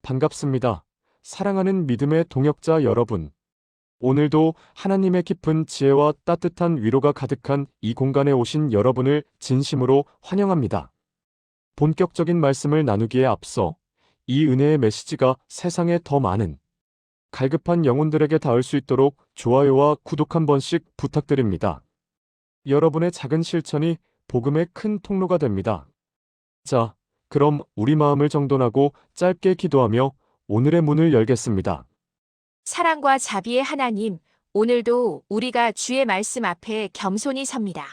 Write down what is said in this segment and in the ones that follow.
반갑습니다. 사랑하는 믿음의 동역자 여러분. 오늘도 하나님의 깊은 지혜와 따뜻한 위로가 가득한 이 공간에 오신 여러분을 진심으로 환영합니다. 본격적인 말씀을 나누기에 앞서 이 은혜의 메시지가 세상에 더 많은 갈급한 영혼들에게 닿을 수 있도록 좋아요와 구독 한 번씩 부탁드립니다. 여러분의 작은 실천이 복음의 큰 통로가 됩니다. 자, 그럼 우리 마음을 정돈하고 짧게 기도하며 오늘의 문을 열겠습니다. 사랑과 자비의 하나님, 오늘도 우리가 주의 말씀 앞에 겸손히 섭니다.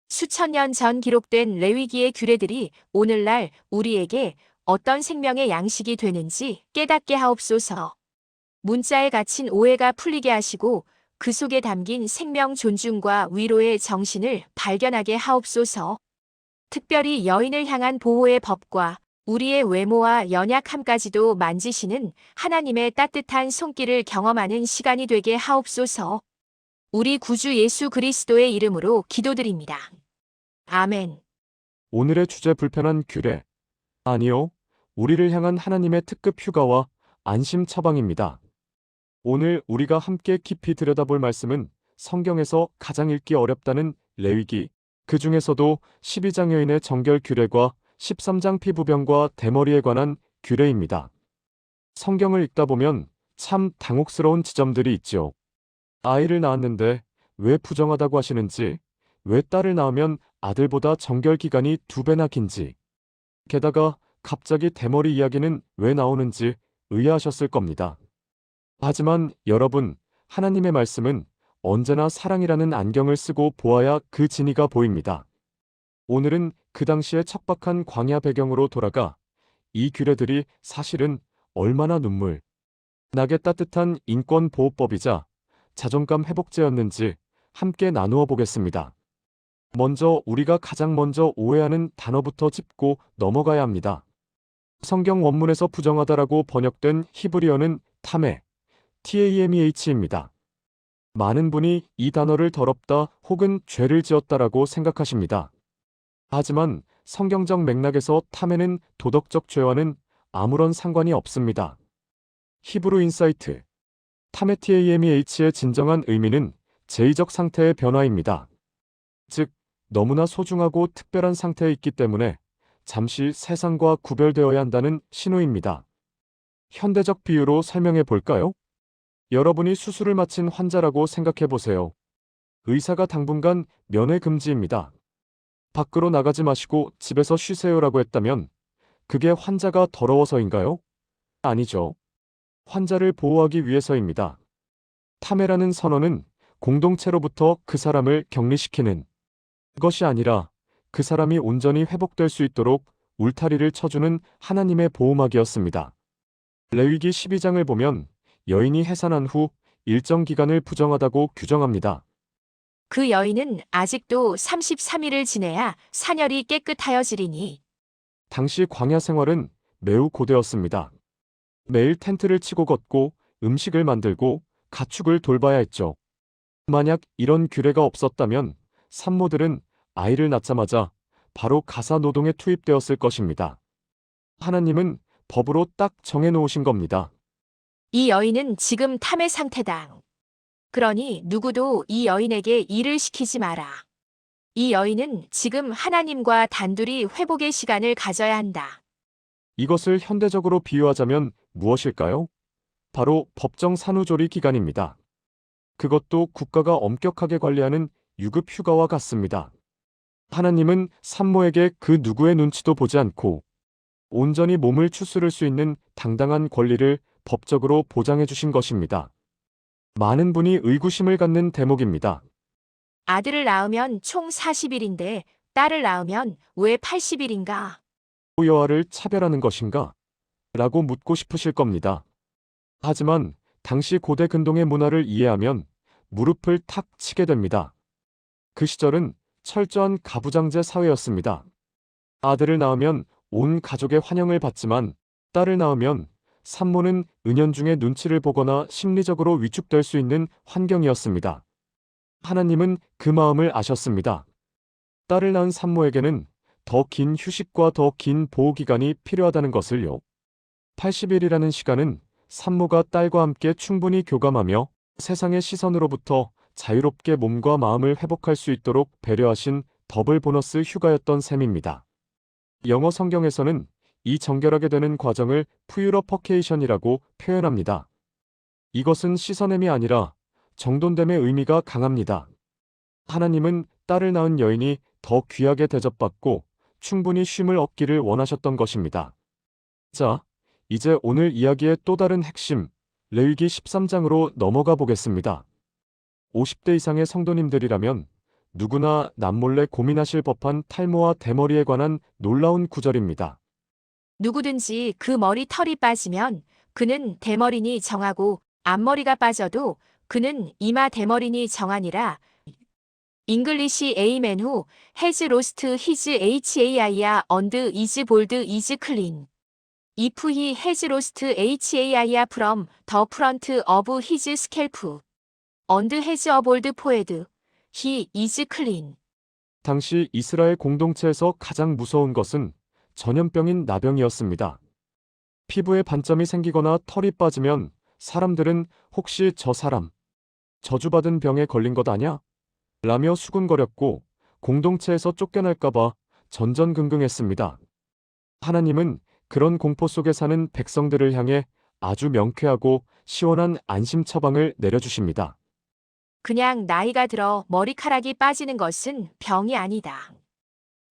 수천 년 전 기록된 레위기의 규례들이 오늘날 우리에게 어떤 생명의 양식이 되는지 깨닫게 하옵소서. 문자에 갇힌 오해가 풀리게 하시고 그 속에 담긴 생명 존중과 위로의 정신을 발견하게 하옵소서. 특별히 여인을 향한 보호의 법과 우리의 외모와 연약함까지도 만지시는 하나님의 따뜻한 손길을 경험하는 시간이 되게 하옵소서. 우리 구주 예수 그리스도의 이름으로 기도드립니다. 아멘. 오늘의 주제 불편한 규례. 아니요, 우리를 향한 하나님의 특급 휴가와 안심 처방입니다. 오늘 우리가 함께 깊이 들여다볼 말씀은 성경에서 가장 읽기 어렵다는 레위기, 그 중에서도 12장 여인의 정결 규례과 13장 피부병과 대머리에 관한 규례입니다. 성경을 읽다 보면 참 당혹스러운 지점들이 있죠. 아이를 낳았는데 왜 부정하다고 하시는지, 왜 딸을 낳으면 아들보다 정결 기간이 2배나 긴지, 게다가 갑자기 대머리 이야기는 왜 나오는지 의아하셨을 겁니다. 하지만 여러분, 하나님의 말씀은 언제나 사랑이라는 안경을 쓰고 보아야 그 진위가 보입니다. 오늘은 그 당시의 척박한 광야 배경으로 돌아가 이 규례들이 사실은 얼마나 눈물 나게 따뜻한 인권보호법이자 자존감 회복제였는지 함께 나누어 보겠습니다. 먼저 우리가 가장 먼저 오해하는 단어부터 짚고 넘어가야 합니다. 성경 원문에서 부정하다라고 번역된 히브리어는 타메, TAMEH입니다. 많은 분이 이 단어를 더럽다 혹은 죄를 지었다라고 생각하십니다. 하지만 성경적 맥락에서 타메는 도덕적 죄와는 아무런 상관이 없습니다. 히브루 인사이트, 타메 TAMEH의 진정한 의미는 제의적 상태의 변화입니다. 즉, 너무나 소중하고 특별한 상태에 있기 때문에 잠시 세상과 구별되어야 한다는 신호입니다. 현대적 비유로 설명해 볼까요? 여러분이 수술을 마친 환자라고 생각해 보세요. 의사가 당분간 면회 금지입니다. 밖으로 나가지 마시고 집에서 쉬세요라고 했다면 그게 환자가 더러워서인가요? 아니죠. 환자를 보호하기 위해서입니다. 타메라는 선언은 공동체로부터 그 사람을 격리시키는 것이 아니라 그 사람이 온전히 회복될 수 있도록 울타리를 쳐주는 하나님의 보호막이었습니다. 레위기 12장을 보면 여인이 해산한 후 일정 기간을 부정하다고 규정합니다. 그 여인은 아직도 33일을 지내야 산열이 깨끗하여지리니. 당시 광야 생활은 매우 고되었습니다. 매일 텐트를 치고 걷고 음식을 만들고 가축을 돌봐야 했죠. 만약 이런 규례가 없었다면 산모들은 아이를 낳자마자 바로 가사 노동에 투입되었을 것입니다. 하나님은 법으로 딱 정해놓으신 겁니다. 이 여인은 지금 탐의 상태다. 그러니 누구도 이 여인에게 일을 시키지 마라. 이 여인은 지금 하나님과 단둘이 회복의 시간을 가져야 한다. 이것을 현대적으로 비유하자면 무엇일까요? 바로 법정 산후조리 기간입니다. 그것도 국가가 엄격하게 관리하는 유급 휴가와 같습니다. 하나님은 산모에게 그 누구의 눈치도 보지 않고 온전히 몸을 추스를 수 있는 당당한 권리를 법적으로 보장해 주신 것입니다. 많은 분이 의구심을 갖는 대목입니다. 아들을 낳으면 총 40일인데 딸을 낳으면 왜 80일인가? 여아를 차별하는 것인가? 라고 묻고 싶으실 겁니다. 하지만 당시 고대 근동의 문화를 이해하면 무릎을 탁 치게 됩니다. 그 시절은 철저한 가부장제 사회였습니다. 아들을 낳으면 온 가족의 환영을 받지만 딸을 낳으면 산모는 은연중에 눈치를 보거나 심리적으로 위축될 수 있는 환경이었습니다. 하나님은 그 마음을 아셨습니다. 딸을 낳은 산모에게는 더 긴 휴식과 더 긴 보호기간이 필요하다는 것을요. 80일이라는 시간은 산모가 딸과 함께 충분히 교감하며 세상의 시선으로부터 자유롭게 몸과 마음을 회복할 수 있도록 배려하신 더블 보너스 휴가였던 셈입니다. 영어 성경에서는 이 정결하게 되는 과정을 퓨러퍼케이션이라고 표현합니다. 이것은 씻어냄이 아니라 정돈됨의 의미가 강합니다. 하나님은 딸을 낳은 여인이 더 귀하게 대접받고 충분히 쉼을 얻기를 원하셨던 것입니다. 자, 이제 오늘 이야기의 또 다른 핵심, 레위기 13장으로 넘어가 보겠습니다. 50대 이상의 성도님들이라면 누구나 남몰래 고민하실 법한 탈모와 대머리에 관한 놀라운 구절입니다. 누구든지 그 머리 털이 빠지면 그는 대머리니 정하고 앞머리가 빠져도 그는 이마 대머리니 정하니라. 잉글리시 에이맨 후 has lost his hair and is bald is clean. If he has lost hair from the front of his scalp and has a bald forehead, he is clean. 당시 이스라엘 공동체에서 가장 무서운 것은 전염병인 나병이었습니다. 피부에 반점이 생기거나 털이 빠지면 사람들은 혹시 저 사람 저주받은 병에 걸린 것 아냐? 라며 수군거렸고 공동체에서 쫓겨날까봐 전전긍긍했습니다. 하나님은 그런 공포 속에 사는 백성들을 향해 아주 명쾌하고 시원한 안심 처방을 내려주십니다. 그냥 나이가 들어 머리카락이 빠지는 것은 병이 아니다.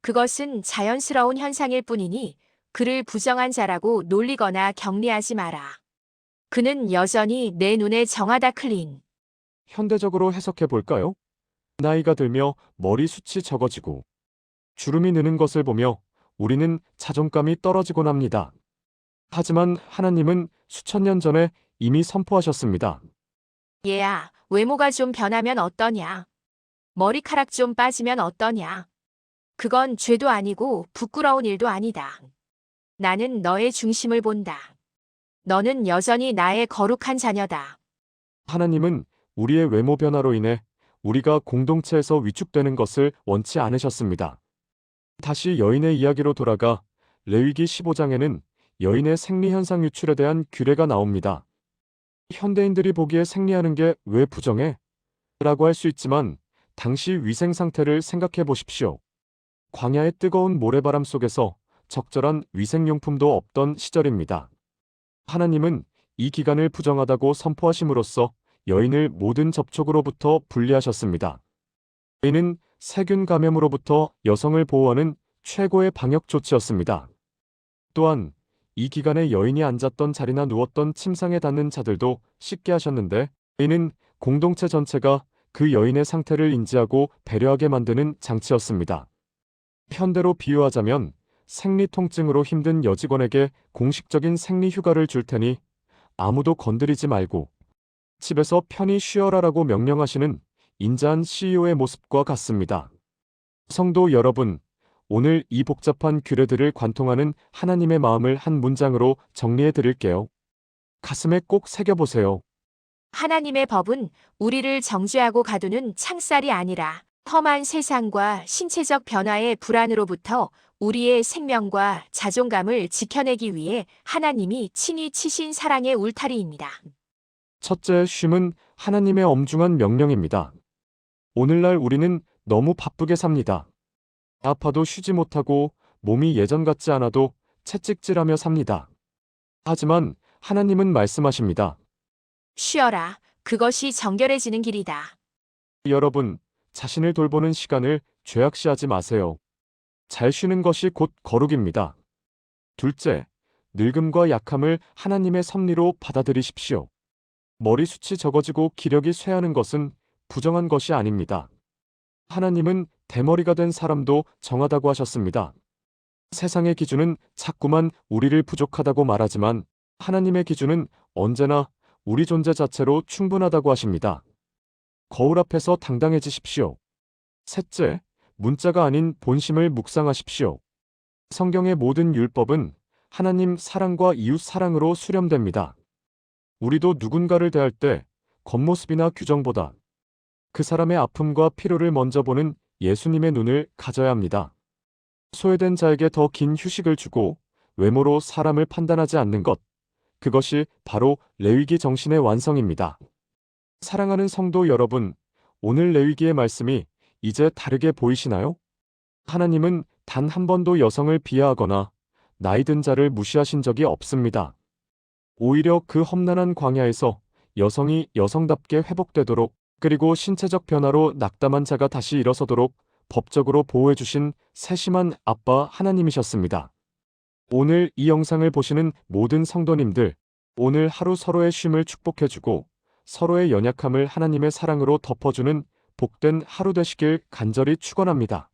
그것은 자연스러운 현상일 뿐이니 그를 부정한 자라고 놀리거나 격리하지 마라. 그는 여전히 내 눈에 정하다 클린. 현대적으로 해석해 볼까요? 나이가 들며 머리숱이 적어지고 주름이 느는 것을 보며 우리는 자존감이 떨어지곤 합니다. 하지만 하나님은 수천 년 전에 이미 선포하셨습니다. 얘야, 외모가 좀 변하면 어떠냐? 머리카락 좀 빠지면 어떠냐? 그건 죄도 아니고 부끄러운 일도 아니다. 나는 너의 중심을 본다. 너는 여전히 나의 거룩한 자녀다. 하나님은 우리의 외모 변화로 인해 우리가 공동체에서 위축되는 것을 원치 않으셨습니다. 다시 여인의 이야기로 돌아가 레위기 15장에는 여인의 생리현상 유출에 대한 규례가 나옵니다. 현대인들이 보기에 생리하는 게 왜 부정해? 라고 할 수 있지만 당시 위생 상태를 생각해 보십시오. 광야의 뜨거운 모래바람 속에서 적절한 위생용품도 없던 시절입니다. 하나님은 이 기간을 부정하다고 선포하심으로써 여인을 모든 접촉으로부터 분리하셨습니다. 여인은 세균 감염으로부터 여성을 보호하는 최고의 방역 조치였습니다. 또한 이 기간에 여인이 앉았던 자리나 누웠던 침상에 닿는 자들도 씻게 하셨는데 이는 공동체 전체가 그 여인의 상태를 인지하고 배려하게 만드는 장치였습니다. 현대로 비유하자면 생리 통증으로 힘든 여직원에게 공식적인 생리 휴가를 줄 테니 아무도 건드리지 말고 집에서 편히 쉬어라라고 명령하시는 인자한 CEO의 모습과 같습니다. 성도 여러분, 오늘 이 복잡한 규례들을 관통하는 하나님의 마음을 한 문장으로 정리해 드릴게요. 가슴에 꼭 새겨보세요. 하나님의 법은 우리를 정죄하고 가두는 창살이 아니라 험한 세상과 신체적 변화의 불안으로부터 우리의 생명과 자존감을 지켜내기 위해 하나님이 친히 치신 사랑의 울타리입니다. 첫째, 쉼은 하나님의 엄중한 명령입니다. 오늘날 우리는 너무 바쁘게 삽니다. 아파도 쉬지 못하고 몸이 예전 같지 않아도 채찍질하며 삽니다. 하지만 하나님은 말씀하십니다. 쉬어라. 그것이 정결해지는 길이다. 여러분, 자신을 돌보는 시간을 죄악시하지 마세요. 잘 쉬는 것이 곧 거룩입니다. 둘째, 늙음과 약함을 하나님의 섭리로 받아들이십시오. 머리숱이 적어지고 기력이 쇠하는 것은 부정한 것이 아닙니다. 하나님은 대머리가 된 사람도 정하다고 하셨습니다. 세상의 기준은 자꾸만 우리를 부족하다고 말하지만 하나님의 기준은 언제나 우리 존재 자체로 충분하다고 하십니다. 거울 앞에서 당당해지십시오. 셋째, 문자가 아닌 본심을 묵상하십시오. 성경의 모든 율법은 하나님 사랑과 이웃 사랑으로 수렴됩니다. 우리도 누군가를 대할 때 겉모습이나 규정보다 그 사람의 아픔과 필요를 먼저 보는 예수님의 눈을 가져야 합니다. 소외된 자에게 더 긴 휴식을 주고 외모로 사람을 판단하지 않는 것, 그것이 바로 레위기 정신의 완성입니다. 사랑하는 성도 여러분, 오늘 레위기의 말씀이 이제 다르게 보이시나요? 하나님은 단 한 번도 여성을 비하하거나 나이 든 자를 무시하신 적이 없습니다. 오히려 그 험난한 광야에서 여성이 여성답게 회복되도록, 그리고 신체적 변화로 낙담한 자가 다시 일어서도록 법적으로 보호해 주신 세심한 아빠 하나님이셨습니다. 오늘 이 영상을 보시는 모든 성도님들, 오늘 하루 서로의 쉼을 축복해 주고 서로의 연약함을 하나님의 사랑으로 덮어주는 복된 하루 되시길 간절히 축원합니다.